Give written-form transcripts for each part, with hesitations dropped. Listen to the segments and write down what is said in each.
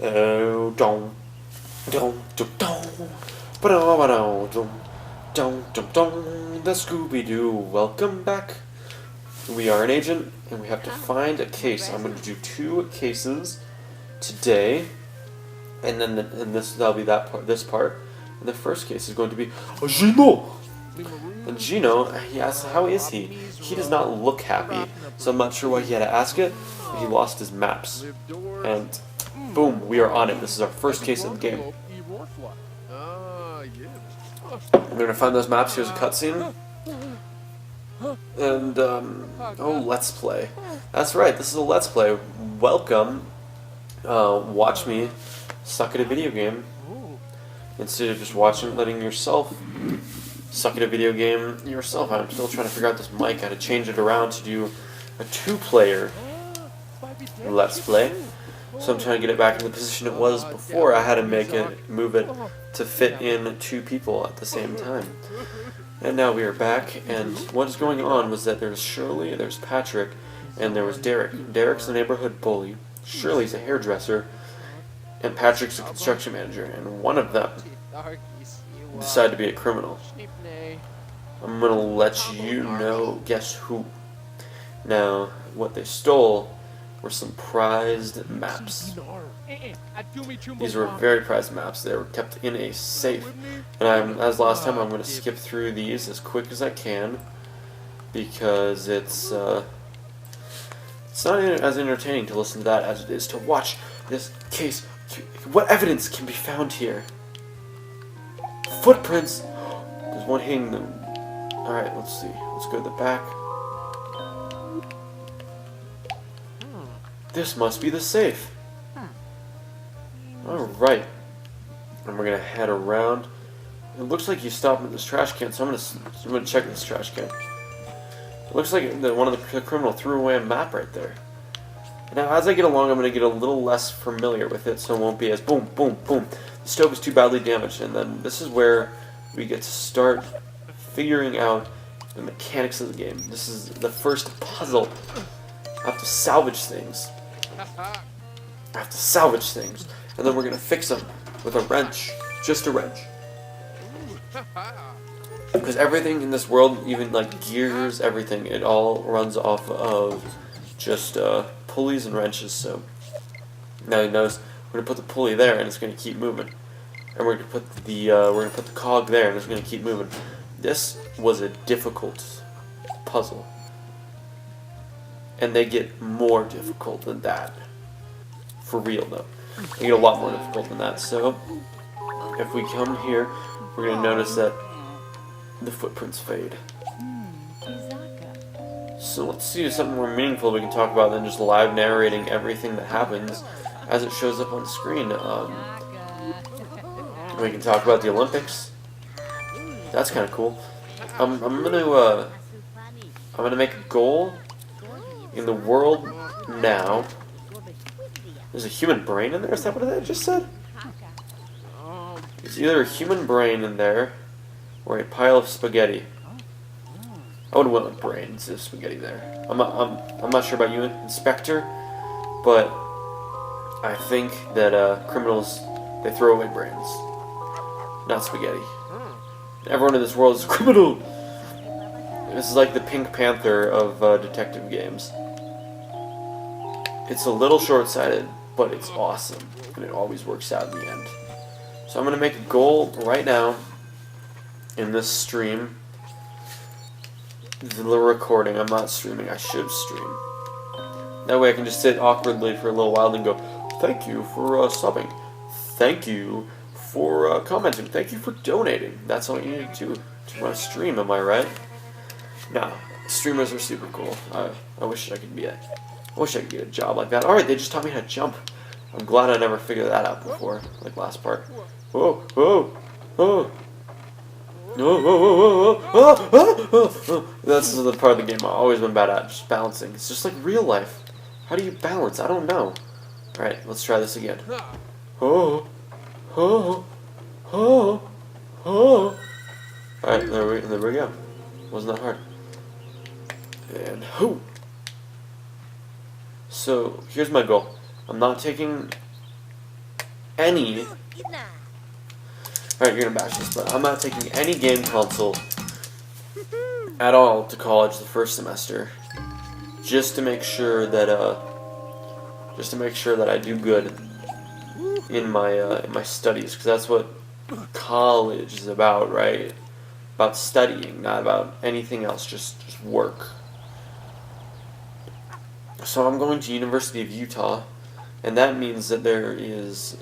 Oh, dong, dong, dong, dong, ba-dong, dong, dong, dong, dong. The Scooby-Doo. Welcome back. We are an agent, and we have to find a case. I'm going to do 2 cases today, and then that'll be that part. This part, and the first case is going to be Gino. And Gino, he asks, how is he? He does not look happy, so I'm not sure why he had to ask it. But he lost his maps, and boom, we are on it. This is our first case of the game. We're gonna find those maps. Here's a cutscene. And, oh, Let's Play. That's right, this is a Let's Play. Welcome. Watch me suck at a video game instead of just letting yourself suck at a video game yourself. I'm still trying to figure out this mic, how to change it around to do a 2-player Let's Play. So I'm trying to get it back in the position it was before. I had to move it to fit in 2 people at the same time. And now we are back, and what is going on was that there's Shirley, there's Patrick, and there was Derek. Derek's the neighborhood bully, Shirley's a hairdresser, and Patrick's a construction manager, and one of them decided to be a criminal. I'm gonna let you know, guess who. Now, what they stole were some prized maps. These were very prized maps. They were kept in a safe. And as last time, I'm going to skip through these as quick as I can because it's not as entertaining to listen to that as it is to watch this case. What evidence can be found here? Footprints. There's one hanging them. All right, let's see. Let's go to the back. This must be the safe. Alright. And we're going to head around. It looks like you stopped at this trash can, so I'm going to check this trash can. It looks like one of the criminal threw away a map right there. Now, as I get along, I'm going to get a little less familiar with it, so it won't be as boom, boom, boom. The stove is too badly damaged, and then this is where we get to start figuring out the mechanics of the game. This is the first puzzle. I have to salvage things. And then we're going to fix them with a wrench. Just a wrench. Because everything in this world, even like gears, everything, it all runs off of just pulleys and wrenches. So now you notice we're going to put the pulley there and it's going to keep moving. And we're going to put the cog there and it's going to keep moving. This was a difficult puzzle. And they get more difficult than that. For real, though. They get a lot more difficult than that. So, if we come here, we're going to notice that the footprints fade. So let's see something more meaningful we can talk about than just live narrating everything that happens as it shows up on the screen. We can talk about the Olympics. That's kind of cool. I'm gonna make a goal in the world now. There's a human brain in there? Is that what I just said? There's either a human brain in there or a pile of spaghetti. I would have went with brains instead of spaghetti there. I'm not sure about you, Inspector, but I think that criminals, they throw away brains, not spaghetti. Everyone in this world is a criminal. This is like the Pink Panther of detective games. It's a little short-sighted, but it's awesome, and it always works out in the end. So I'm going to make a goal right now in this stream. The recording, I'm not streaming, I should stream. That way I can just sit awkwardly for a little while and go, thank you for subbing. Thank you for commenting. Thank you for donating. That's all you need to do to run a stream, am I right? Nah, streamers are super cool. I wish I could get a job like that. Alright, they just taught me how to jump. I'm glad I never figured that out before, like last part. Whoa, whoa, whoa. That's the part of the game I've always been bad at, just balancing. It's just like real life. How do you balance? I don't know. Alright, let's try this again. Oh, oh, oh, oh. Alright, there we go. Wasn't that hard. And whoo! So, here's my goal. I'm not taking any... Alright, you're gonna bash this, but I'm not taking any game console at all to college the first semester, just to make sure that I do good in my studies, because that's what college is about, right? About studying, not about anything else, just work. So I'm going to University of Utah, and that means that there is,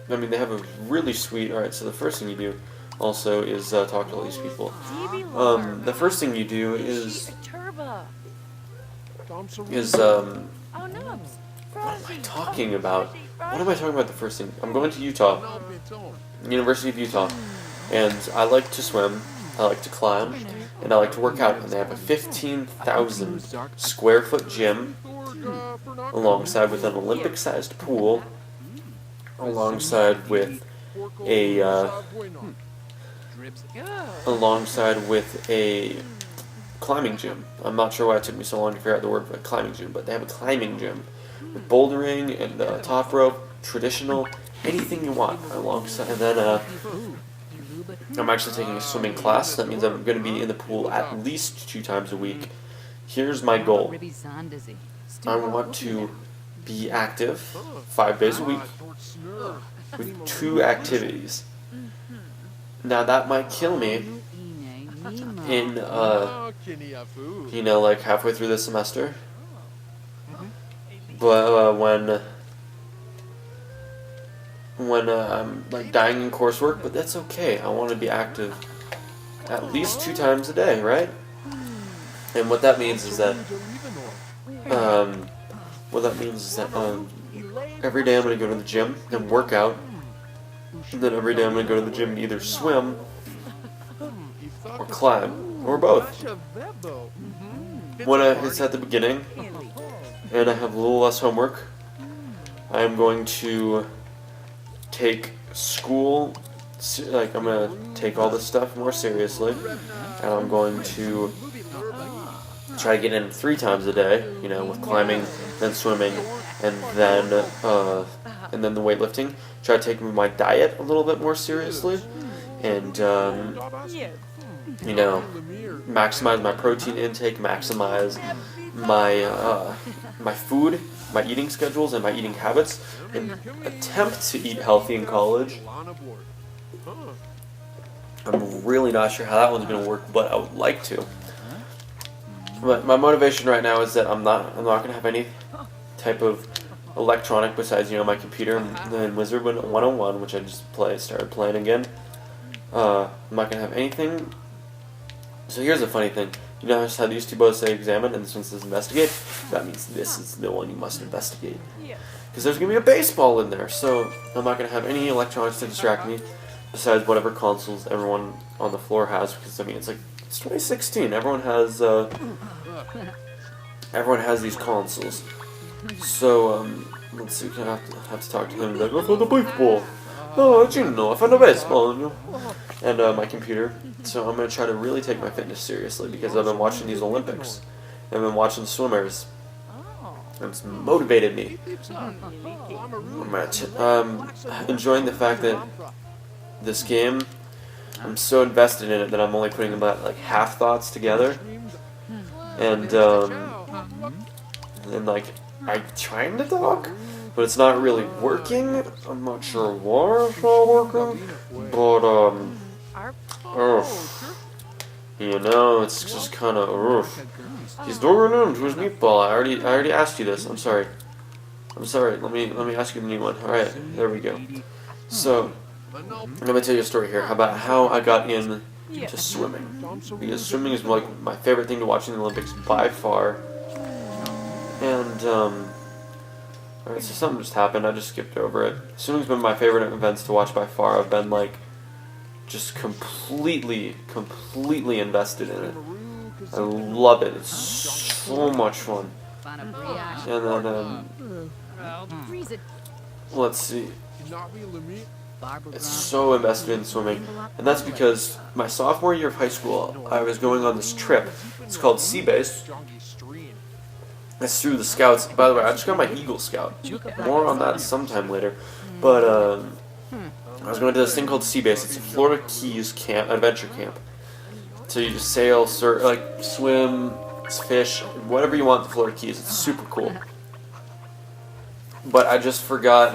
I mean, they have a really sweet, alright, so the first thing you do also is talk to all these people. The first thing you do is what am I talking about? What am I talking about the first thing? I'm going to Utah, University of Utah, and I like to swim, I like to climb, and I like to work out. And they have a 15,000 square foot gym alongside with an Olympic-sized pool, alongside with a climbing gym. I'm not sure why it took me so long to figure out the word for a climbing gym, but they have a climbing gym with bouldering and top rope, traditional, anything you want alongside. And then I'm actually taking a swimming class. That means I'm going to be in the pool at least 2 times a week. Here's my goal. I want to be active 5 days a week with 2 activities. Now that might kill me in, like halfway through the semester. But when I'm like dying in coursework, but that's okay. I want to be active at least 2 times a day, right? And what that means is that every day I'm going to go to the gym and work out, and then every day I'm going to go to the gym and either swim or climb or both. When it's at the beginning and I have a little less homework, I'm going to take school, like I'm going to take all this stuff more seriously, and I'm going to try to get in 3 times a day, with climbing, then swimming, and then the weightlifting. Try to take my diet a little bit more seriously, and maximize my protein intake, maximize my food, my eating schedules, and my eating habits, and attempt to eat healthy in college. I'm really not sure how that one's going to work, but I would like to. But my motivation right now is that I'm not going to have any type of electronic besides my computer and Wizard 101, which I just started playing again. I'm not going to have anything. So here's a funny thing. How these 2 both say examine and this one says investigate? That means this is the one you must investigate. Because there's going to be a baseball in there, so I'm not going to have any electronics to distract me besides whatever consoles everyone on the floor has, because it's 2016. Everyone has these consoles. So let's see. I have to talk to him. Like, I found the baseball. Oh, I found a baseball. And my computer. So I'm gonna try to really take my fitness seriously because I've been watching these Olympics. I've been watching swimmers. And it's motivated me. I'm enjoying the fact that this game, I'm so invested in it that I'm only putting about like half thoughts together, and I'm trying to talk, but it's not really working. I'm not sure why it's not working, but it's just kind of He's doing it into his meatball. I already asked you this. I'm sorry. Let me ask you a new one. All right, there we go. So I'm gonna tell you a story here about how I got into swimming, because swimming is like my favorite thing to watch in the Olympics by far. And alright, so something just happened. I just skipped over it. Swimming's been my favorite events to watch by far. I've been just completely invested in it. I love it. It's so much fun. And then let's see. It's so invested in swimming, and that's because my sophomore year of high school, I was going on this trip. It's called Seabase, It's through the Scouts. By the way, I just got my Eagle Scout. More on that sometime later. But I was going to this thing called Sea Base. It's a Florida Keys camp, adventure camp. So you just sail, surf, like swim, fish, whatever you want at the Florida Keys. It's super cool. But I just forgot,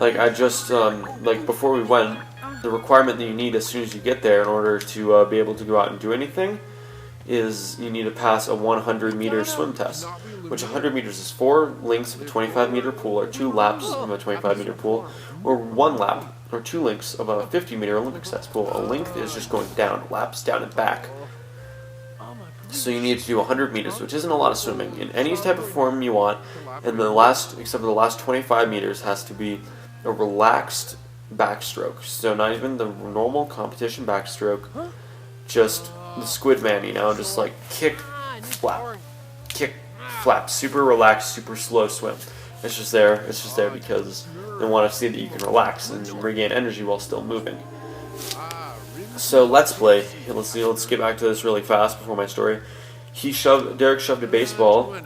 like before we went, the requirement that you need as soon as you get there in order to be able to go out and do anything is you need to pass a 100-meter swim test, which 100 meters is 4 lengths of a 25-meter pool, or 2 laps of a 25-meter pool, or 1 lap, or 2 lengths of a 50-meter Olympic-sized pool. A length is just going down, laps down and back. So you need to do 100 meters, which isn't a lot of swimming, in any type of form you want, and except for the last 25 meters, has to be a relaxed backstroke. So not even the normal competition backstroke, just the squid man, you know, just like kick, flap, super relaxed, super slow swim. It's just there because they want to see that you can relax and regain energy while still moving. So let's play. Let's get back to this really fast before my story. Derek shoved a baseball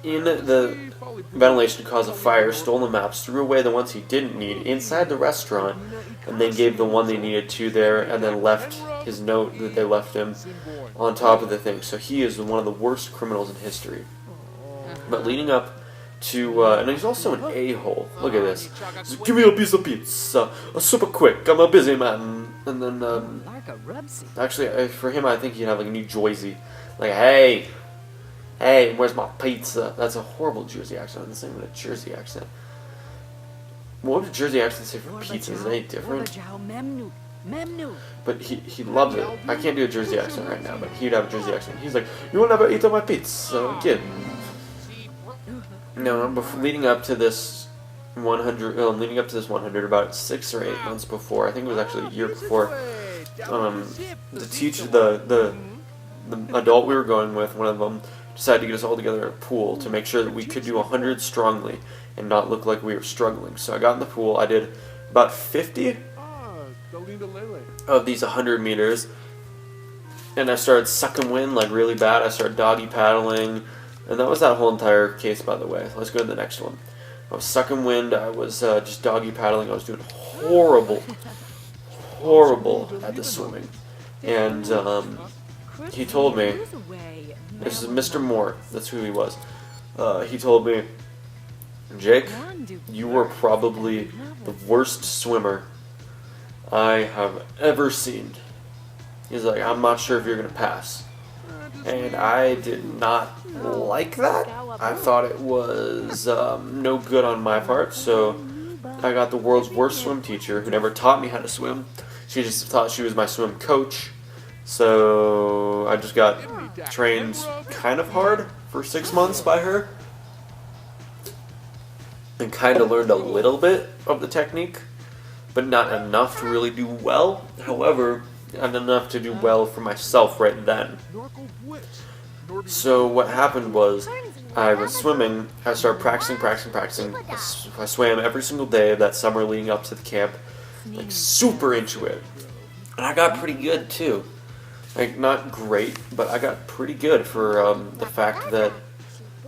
in the ventilation to cause a fire, stole the maps, threw away the ones he didn't need inside the restaurant, and then gave the one they needed to there, and then left his note that they left him on top of the thing. So he is one of the worst criminals in history. But leading up to, and he's also an a-hole. Look at this. Give me a piece of pizza, super quick. I'm a busy man. And then, actually, for him, I think he'd have like a New Jersey, like, hey, where's my pizza? That's a horrible Jersey accent. I'm the same with a Jersey accent. What would a Jersey accent say for pizza? Is it any different? But he loved it. I can't do a Jersey accent right now, but he'd have a Jersey accent. He's like, you will never eat on my pizza, kid. No, leading up to this 100, about 6 or 8 months before, I think it was actually a year before, the teacher, the adult we were going with, one of them, decided to get us all together in a pool to make sure that we could do 100 strongly and not look like we were struggling. So I got in the pool, I did about 50 of these 100 meters, and I started sucking wind like really bad. I started doggy paddling, and that was that whole entire case, by the way. Let's go to the next one. I was sucking wind, I was just doggy paddling, I was doing horrible at the swimming. And he told me, this is Mr. Moore, that's who he was. He told me, Jake, you were probably the worst swimmer I have ever seen. He's like, I'm not sure if you're going to pass. And I did not like that. I thought it was no good on my part, so I got the world's worst swim teacher who never taught me how to swim. She just thought she was my swim coach. So I just got trained kind of hard for 6 months by her and kind of learned a little bit of the technique, but not enough to really do well. However, not enough to do well for myself right then. So what happened was, I was swimming, I started practicing. I swam every single day of that summer leading up to the camp, like super into it. And I got pretty good too. Like, not great, but I got pretty good for the fact that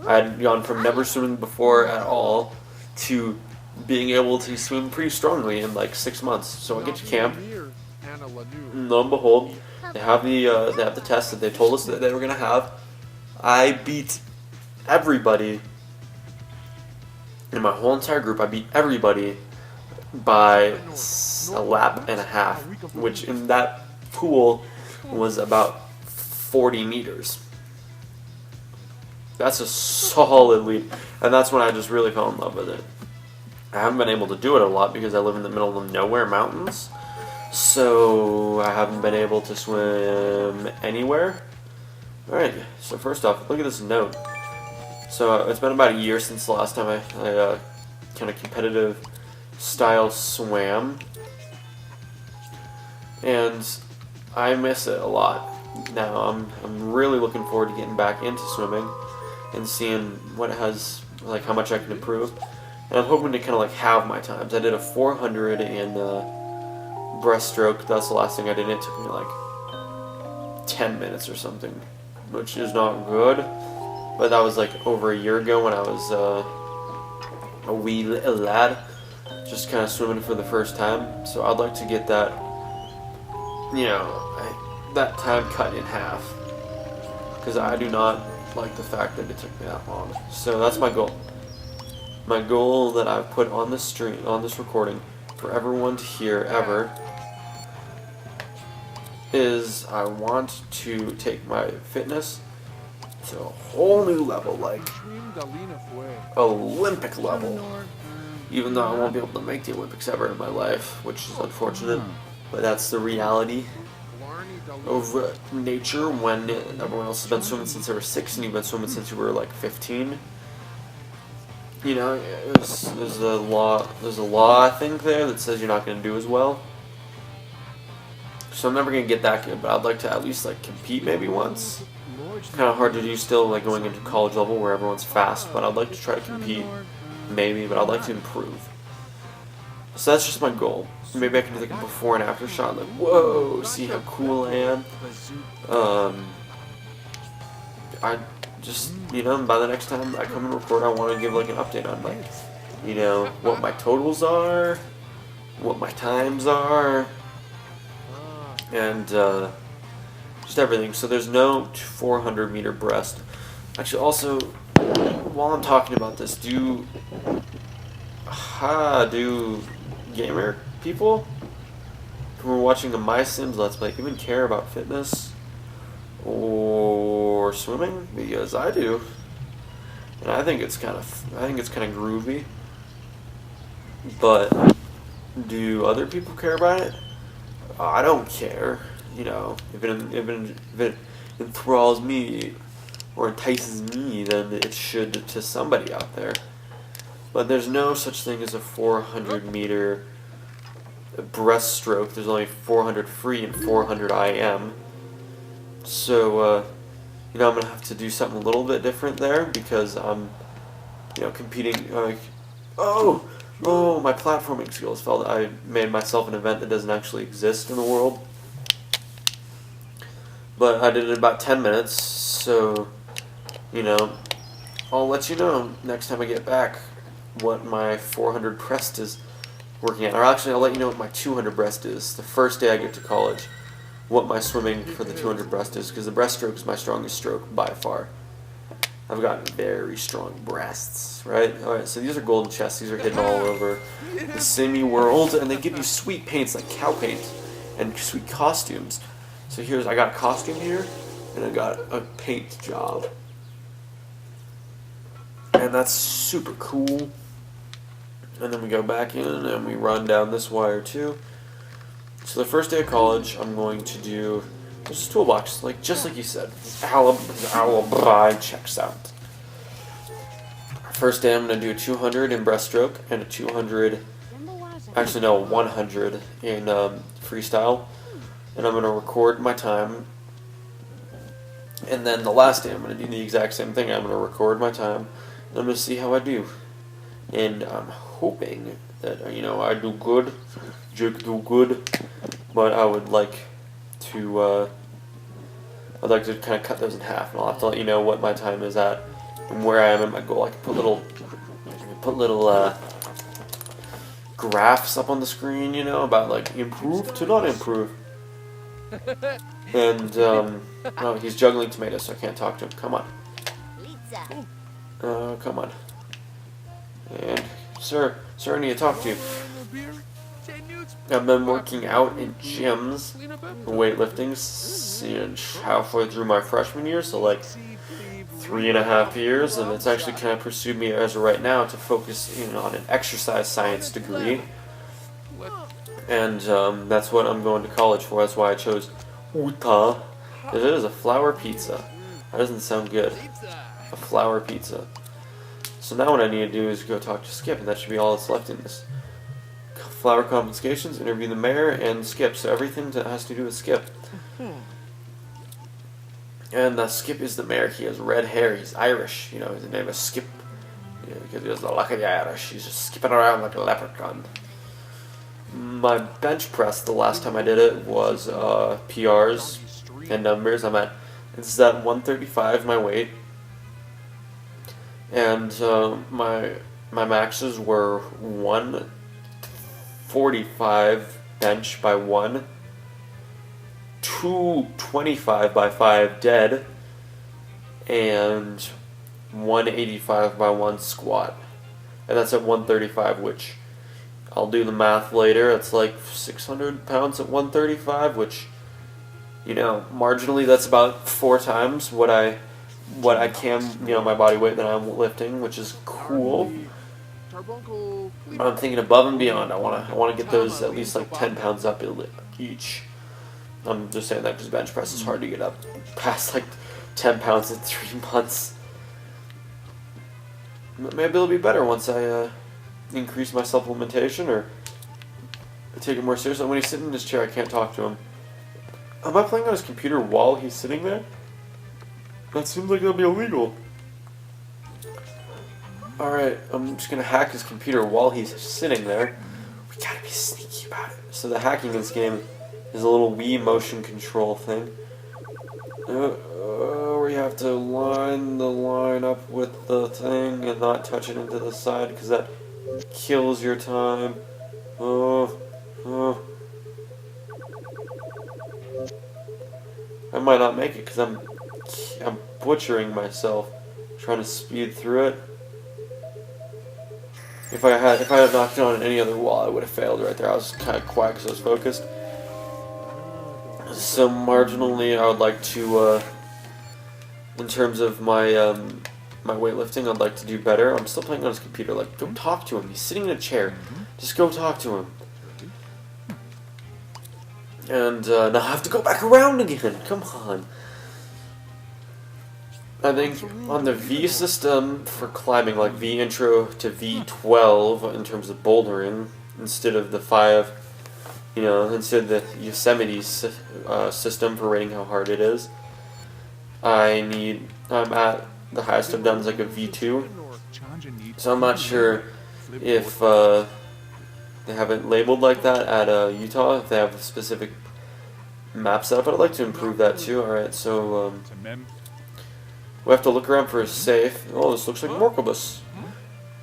I had gone from never swimming before at all to being able to swim pretty strongly in like 6 months. So I get to camp, and lo and behold, they have the test that they told us that they were going to have. I beat everybody in my whole entire group. I beat everybody by a lap and a half, which in that pool was about 40 meters. That's a solid lead, and that's when I just really fell in love with it. I haven't been able to do it a lot because I live in the middle of nowhere mountains, so I haven't been able to swim anywhere. Alright, so first off, look at this note. So it's been about a year since the last time I kind of competitive style swam, and I miss it a lot. Now I'm really looking forward to getting back into swimming and seeing what it has, like how much I can improve. And I'm hoping to kind of like halve my times. I did a 400 in breaststroke. That's the last thing I did. It took me like 10 minutes or something, which is not good. but that was like over a year ago when I was a wee little lad, just kind of swimming for the first time. So I'd like to get that, you know, that time cut in half, because I do not like the fact that it took me that long. So that's my goal. My goal that I've put on this stream, on this recording, for everyone to hear ever, is I want to take my fitness to a whole new level, like Olympic level. Even though I won't be able to make the Olympics ever in my life, which is unfortunate, but that's the reality of nature when everyone else has been swimming since they were 6 and you've been swimming since you were like 15. You know, there's a law I think there that says you're not going to do as well. So I'm never going to get that good, but I'd like to at least like compete maybe once. Kind of hard to do still, like going into college level where everyone's fast, but I'd like to try to compete maybe, but I'd like to improve. So that's just my goal. Maybe I can do like a before and after shot, like whoa, see how cool I am. I just, you know, by the next time I come and record, I want to give like an update on like, you know, what my totals are, what my times are, and just everything. So there's no 400-meter breast. Actually, also, while I'm talking about this, do gamer people who are watching the My Sims Let's Play even care about fitness or swimming? Because I do, and I think it's kind of groovy. But do other people care about it? I don't care. You know, if it enthralls me or entices me, then it should to somebody out there. But there's no such thing as a 400-meter breaststroke. There's only 400 free and 400 IM. So, you know, I'm going to have to do something a little bit different there because I'm, you know, competing. Oh, my platforming skills fell. I made myself an event that doesn't actually exist in the world. But I did it in about 10 minutes, so, you know, I'll let you know next time I get back what my 400 breast is working at. Or actually, I'll let you know what my 200 breast is the first day I get to college, what my swimming for the 200 breast is, because the breaststroke is my strongest stroke by far. I've got very strong breasts, right? Alright, so these are golden chests. These are hidden all over the Simmy world, and they give you sweet paints like cow paint and sweet costumes. So I got a costume here, and I got a paint job. And that's super cool. And then we go back in, and we run down this wire too. So the first day of college, I'm going to do this toolbox, just like you said. Alibi checks out. First day, I'm going to do a 200 in breaststroke and a 200, actually no, 100 in freestyle. And I'm going to record my time. And then the last day, I'm going to do the exact same thing. I'm going to record my time, and I'm going to see how I do. And I'm hoping that, you know, I do good, but I would like to, kind of cut those in half, and I'll have to let you know what my time is at and where I am at my goal. I can put little graphs up on the screen, you know, about like improve to not improve. And oh, he's juggling tomatoes, so I can't talk to him. Come on. Come on. And sir, I need to talk to you. I've been working out in gyms, weightlifting, since halfway through my freshman year, so like 3.5 years, and it's actually kind of pursued me as of right now to focus in on an exercise science degree. And that's what I'm going to college for. That's why I chose Utah. It is a flour pizza. That doesn't sound good. A flour pizza. So now what I need to do is go talk to Skip, and that should be all that's left in this. Flower confiscations, interview the mayor, and Skip. So everything that has to do with Skip. And Skip is the mayor. He has red hair. He's Irish. You know, his name is Skip. You know, because he has the luck of the Irish. He's just skipping around like a leprechaun. My bench press, the last time I did it, was PRs and numbers. It's at 135, my weight. and my maxes were 145 bench by 1, 225 by 5 dead, and 185 by 1 squat. And that's at 135, which I'll do the math later. It's like 600 pounds at 135, which, you know, marginally that's about 4 times what I can, you know, my body weight that I'm lifting, which is cool. But I'm thinking above and beyond. I want to get those at least like 10 pounds up each. I'm just saying that because bench press is hard to get up past like 10 pounds in 3 months. Maybe it'll be better once I increase my supplementation or take it more seriously. When he's sitting in his chair, I can't talk to him. Am I playing on his computer while he's sitting there? That seems like that'll be illegal. Alright, I'm just gonna hack his computer while he's sitting there. We gotta be sneaky about it. So the hacking in this game is a little Wii motion control thing. Where you have to line the line up with the thing and not touch it into the side because that kills your time. I might not make it because I'm butchering myself trying to speed through it. If I had knocked it on any other wall, I would have failed right there. I was kind of quiet because I was focused. So marginally, I would like to, in terms of my my weightlifting, I'd like to do better. I'm still playing on his computer. Like, go talk to him. He's sitting in a chair. Just go talk to him. And now I have to go back around again. Come on. I think on the V system for climbing, like V intro to V12 in terms of bouldering, instead of the 5, you know, instead of the Yosemite system for rating how hard it is, I'm at the highest I've done is like a V2. So I'm not sure if they have it labeled like that at Utah, if they have a specific map set up. I'd like to improve that too. Alright, so we have to look around for a safe. Oh, this looks like Morcobus.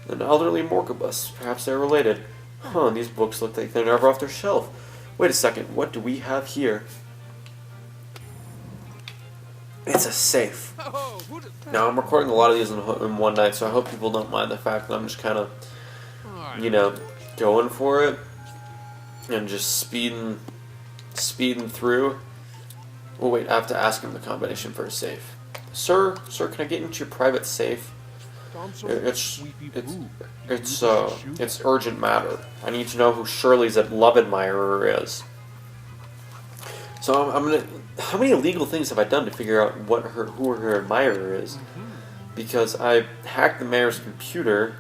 An elderly Morcobus. Perhaps they're related. Huh, these books look like they're never off their shelf. Wait a second, what do we have here? It's a safe. Now, I'm recording a lot of these in one night, so I hope people don't mind the fact that I'm just kind of, you know, going for it. And just speeding through. Oh wait, I have to ask him the combination for a safe. Sir, can I get into your private safe? It's urgent matter. I need to know who Shirley's love admirer is. So I'm gonna. How many illegal things have I done to figure out who her admirer is? Because I hacked the mayor's computer.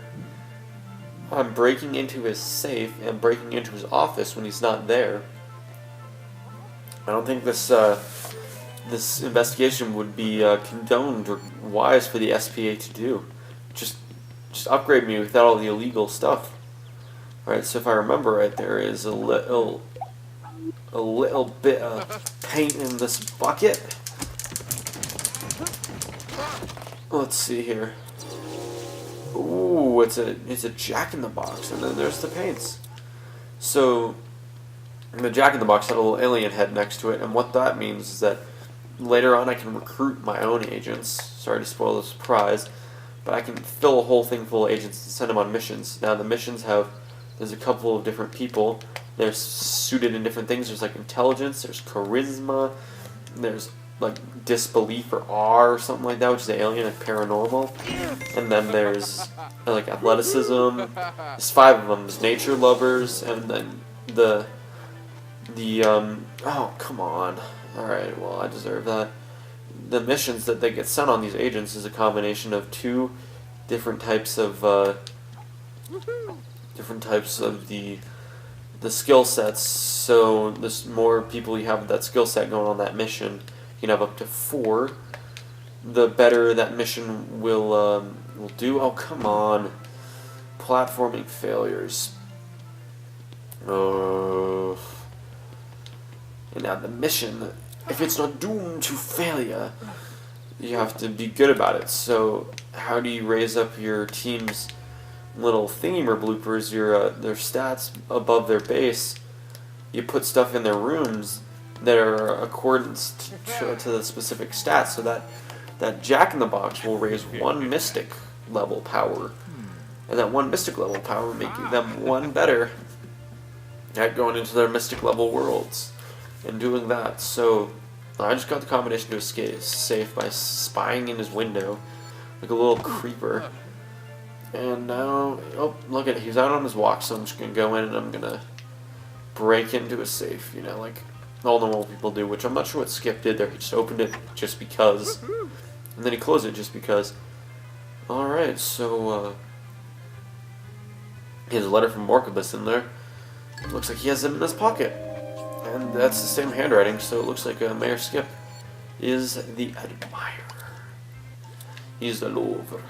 I'm breaking into his safe and breaking into his office when he's not there. I don't think this investigation would be condoned or wise for the SPA to do. Just upgrade me without all the illegal stuff. Alright, so if I remember right, there is a little bit of paint in this bucket. Let's see here. Ooh, it's a Jack-in-the-Box, and then there's the paints. So the Jack-in-the-Box had a little alien head next to it, and what that means is that later on I can recruit my own agents. Sorry to spoil the surprise, but I can fill a whole thing full of agents and send them on missions. Now the missions there's a couple of different people. They're suited in different things. There's like intelligence, there's charisma, there's like disbelief or R or something like that, which is alien and paranormal. And then there's like athleticism. There's 5 of them. There's nature lovers, and then the oh, come on. Alright, well, I deserve that. The missions that they get sent on these agents is a combination of 2 different types of the skill sets. So the more people you have with that skill set going on that mission, you can have up to 4. The better that mission will do. Oh, come on. Platforming failures. Oh. And now the mission, if it's not doomed to failure, you have to be good about it. So how do you raise up your team's little thingy bloopers, their stats above their base? You put stuff in their rooms that are accordance to the specific stats, so that Jack-in-the-Box will raise 1 mystic level power, and that 1 mystic level power making them 1 better at going into their mystic level worlds and doing that. So I just got the combination to escape safe by spying in his window like a little creeper. And now, oh, look at it, he's out on his walk, so I'm just going to go in and I'm going to break into a safe, you know, like all normal people do, which I'm not sure what Skip did there. He just opened it just because, and then he closed it just because. Alright, so, he has a letter from Morcabus in there. Looks like he has it in his pocket. And that's the same handwriting, so it looks like Mayor Skip is the admirer. He's the lover.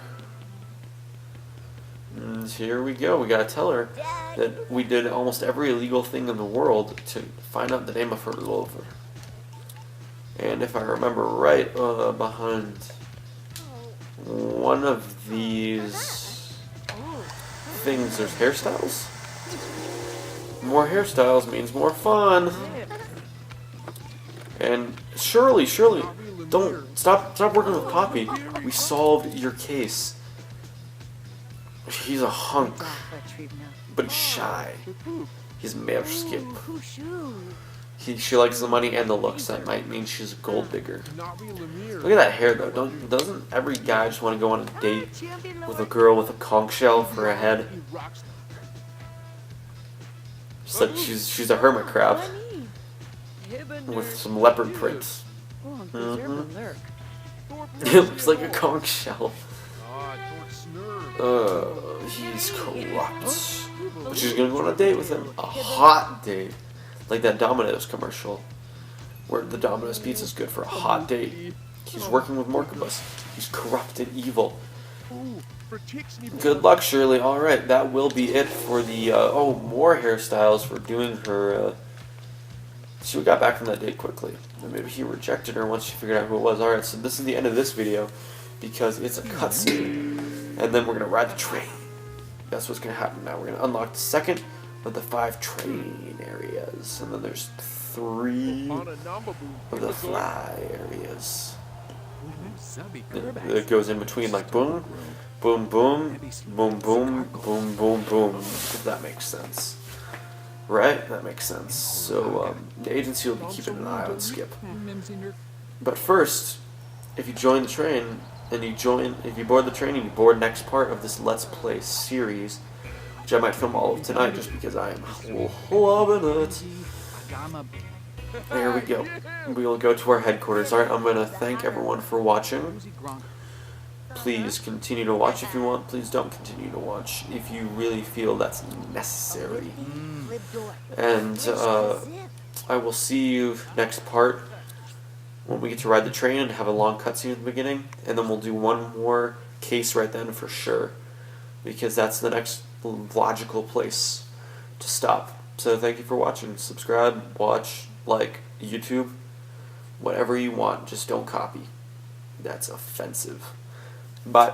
And here we go. We gotta tell her that we did almost every illegal thing in the world to find out the name of her lover. And if I remember right, behind one of these things, there's hairstyles. More hairstyles means more fun. And Shirley, don't stop working with Poppy. We solved your case. He's a hunk, but he's shy. He's Mayor Skip. She likes the money and the looks. That might mean she's a gold digger. Look at that hair, though. Doesn't every guy just want to go on a date with a girl with a conch shell for a head? It's like she's a hermit crab with some leopard print. It looks like a conch shell. He's corrupt. But she's gonna go on a date with him. A hot date. Like that Domino's commercial. Where the Domino's pizza is good for a hot date. He's working with Morcabus. He's corrupt and evil. Good luck, Shirley. Alright, that will be it for the, more hairstyles for doing her, she got back from that date quickly. Or maybe he rejected her once she figured out who it was. Alright, so this is the end of this video because it's a cutscene. And then we're going to ride the train. That's what's going to happen now. We're going to unlock the second of the 5 train areas. And then there's 3 of the fly areas. It goes in between like boom, boom, boom, boom, boom, boom, boom, boom. If that makes sense. Right? That makes sense. So the agency will be keeping an eye on Skip. But first, if you join the train, and if you board the train and you board next part of this Let's Play series, which I might film all of tonight just because I am loving it. There we go. We'll go to our headquarters. Alright, I'm going to thank everyone for watching. Please continue to watch if you want. Please don't continue to watch if you really feel that's necessary. And I will see you next part when we get to ride the train and have a long cutscene at the beginning. And then we'll do one more case right then for sure. Because that's the next logical place to stop. So thank you for watching. Subscribe, watch, like, YouTube, whatever you want. Just don't copy. That's offensive. Bye.